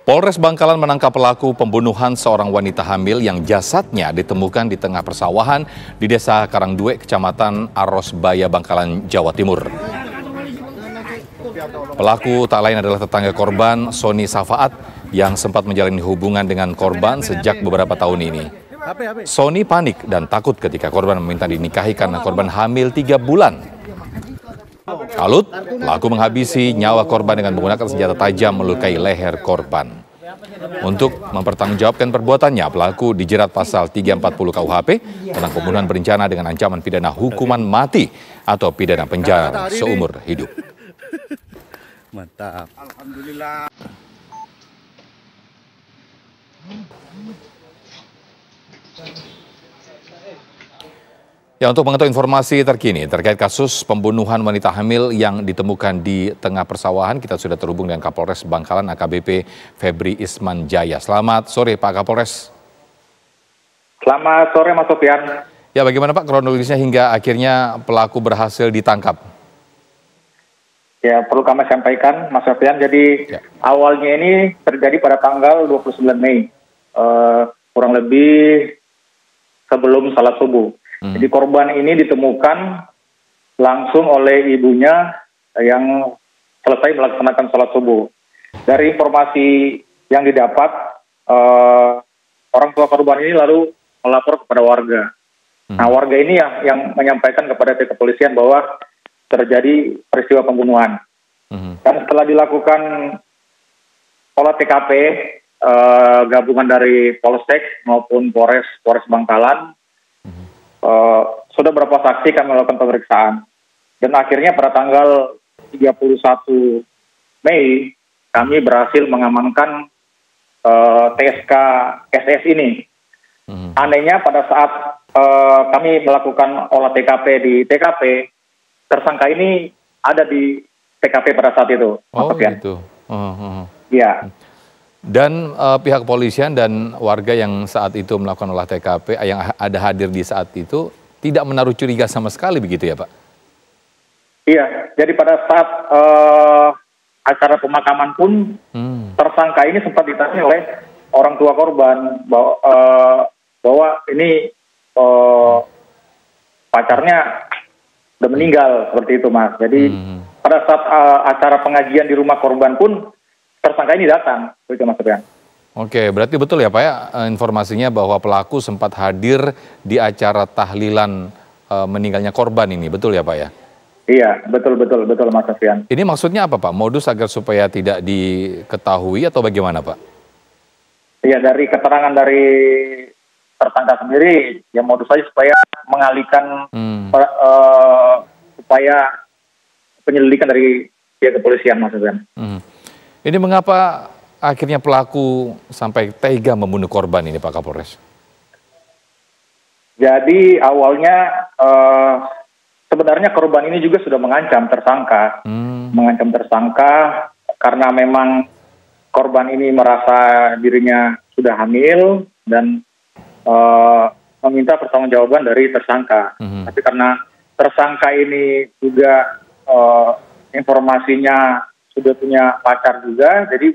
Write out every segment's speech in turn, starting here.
Polres Bangkalan menangkap pelaku pembunuhan seorang wanita hamil yang jasadnya ditemukan di tengah persawahan di Desa Karangdue, Kecamatan Arosbaya, Bangkalan, Jawa Timur. Pelaku tak lain adalah tetangga korban, Sony Safaat, yang sempat menjalani hubungan dengan korban sejak beberapa tahun ini. Sony panik dan takut ketika korban meminta dinikahi karena korban hamil 3 bulan. Kalut, pelaku menghabisi nyawa korban dengan menggunakan senjata tajam melukai leher korban. Untuk mempertanggungjawabkan perbuatannya, pelaku dijerat pasal 340 KUHP tentang pembunuhan berencana dengan ancaman pidana hukuman mati atau pidana penjara seumur hidup. Mantap. Alhamdulillah. Ya, untuk mengetahui informasi terkini terkait kasus pembunuhan wanita hamil yang ditemukan di tengah persawahan, kita sudah terhubung dengan Kapolres Bangkalan AKBP Febri Isman Jaya. Selamat sore Pak Kapolres. Selamat sore Mas Sofian. Ya, bagaimana Pak kronologisnya hingga akhirnya pelaku berhasil ditangkap? Ya, perlu kami sampaikan Mas Sofian, jadi awalnya ini terjadi pada tanggal 29 Mei, kurang lebih sebelum salat subuh. Jadi korban ini ditemukan langsung oleh ibunya yang selesai melaksanakan sholat subuh. Dari informasi yang didapat, orang tua korban ini lalu melapor kepada warga. Nah, warga ini yang menyampaikan kepada pihak kepolisian bahwa terjadi peristiwa pembunuhan. Dan setelah dilakukan olah TKP, gabungan dari Polsek maupun Polres Bangkalan, sudah beberapa saksi kami melakukan pemeriksaan. Dan akhirnya pada tanggal 31 Mei, kami berhasil mengamankan TSK SS ini. Anehnya pada saat kami melakukan olah TKP di TKP, tersangka ini ada di TKP pada saat itu. Oh gitu. Iya. Dan pihak kepolisian dan warga yang saat itu melakukan olah TKP, yang ada hadir di saat itu, tidak menaruh curiga sama sekali begitu ya Pak? Iya, jadi pada saat acara pemakaman pun, tersangka ini sempat ditanya oleh orang tua korban bahwa ini pacarnya udah meninggal, seperti itu Mas. Jadi pada saat acara pengajian di rumah korban pun, tersangka ini datang, begitu Mas Sofian. Oke, berarti betul ya Pak ya, informasinya bahwa pelaku sempat hadir di acara tahlilan meninggalnya korban ini, betul ya Pak ya? Iya, betul Mas Sofian. Ini maksudnya apa Pak? Modus agar supaya tidak diketahui atau bagaimana Pak? Iya, dari keterangan dari tersangka sendiri, ya modus saja supaya mengalihkan supaya penyelidikan dari pihak kepolisian Mas Sofian. Ini mengapa akhirnya pelaku sampai tega membunuh korban ini Pak Kapolres? Jadi awalnya sebenarnya korban ini juga sudah mengancam tersangka. Mengancam tersangka karena memang korban ini merasa dirinya sudah hamil dan meminta pertanggungjawaban dari tersangka. Tapi karena tersangka ini juga informasinya sudah punya pacar juga, jadi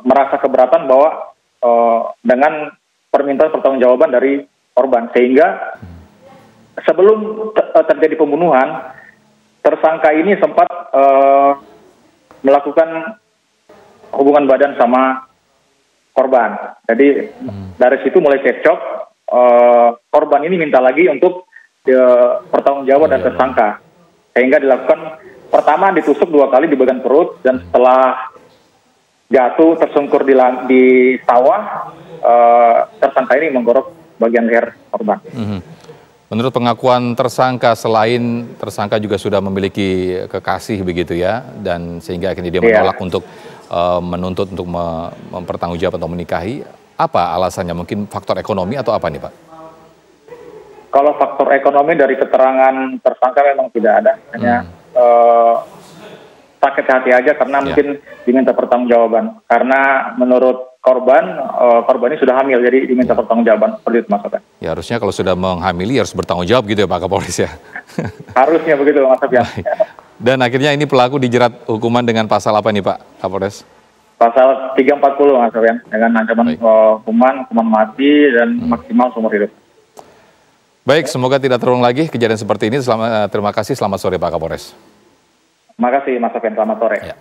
merasa keberatan bahwa dengan permintaan pertanggungjawaban dari korban, sehingga sebelum terjadi pembunuhan, tersangka ini sempat melakukan hubungan badan sama korban. Jadi dari situ mulai cekcok, korban ini minta lagi untuk pertanggungjawaban dari tersangka, sehingga dilakukan. Pertama ditusuk 2 kali di bagian perut, dan setelah jatuh tersungkur di sawah, tersangka ini menggorok bagian leher korban. Menurut pengakuan tersangka, selain tersangka juga sudah memiliki kekasih begitu ya, dan sehingga akhirnya dia menolak untuk menuntut untuk mempertanggungjawabkan atau menikahi. Apa alasannya? Mungkin faktor ekonomi atau apa nih Pak? Kalau faktor ekonomi dari keterangan tersangka memang tidak ada, hanya sakit hati aja karena mungkin diminta pertanggungjawaban. Karena menurut korban ini sudah hamil, jadi diminta pertanggungjawaban. Seperti itu Mas Sofian. Ya, harusnya kalau sudah menghamili harus bertanggung jawab gitu ya Pak Kapolres ya? Harusnya begitu Mas Sofian. Dan akhirnya ini pelaku dijerat hukuman dengan pasal apa nih Pak Kapolres? Pasal 340 Mas Sofian, dengan ancaman hukuman mati dan maksimal seumur hidup. Baik, semoga tidak terulang lagi kejadian seperti ini. Terima kasih, selamat sore Pak Kapolres. Terima kasih Mas Sofian, selamat sore. Ya.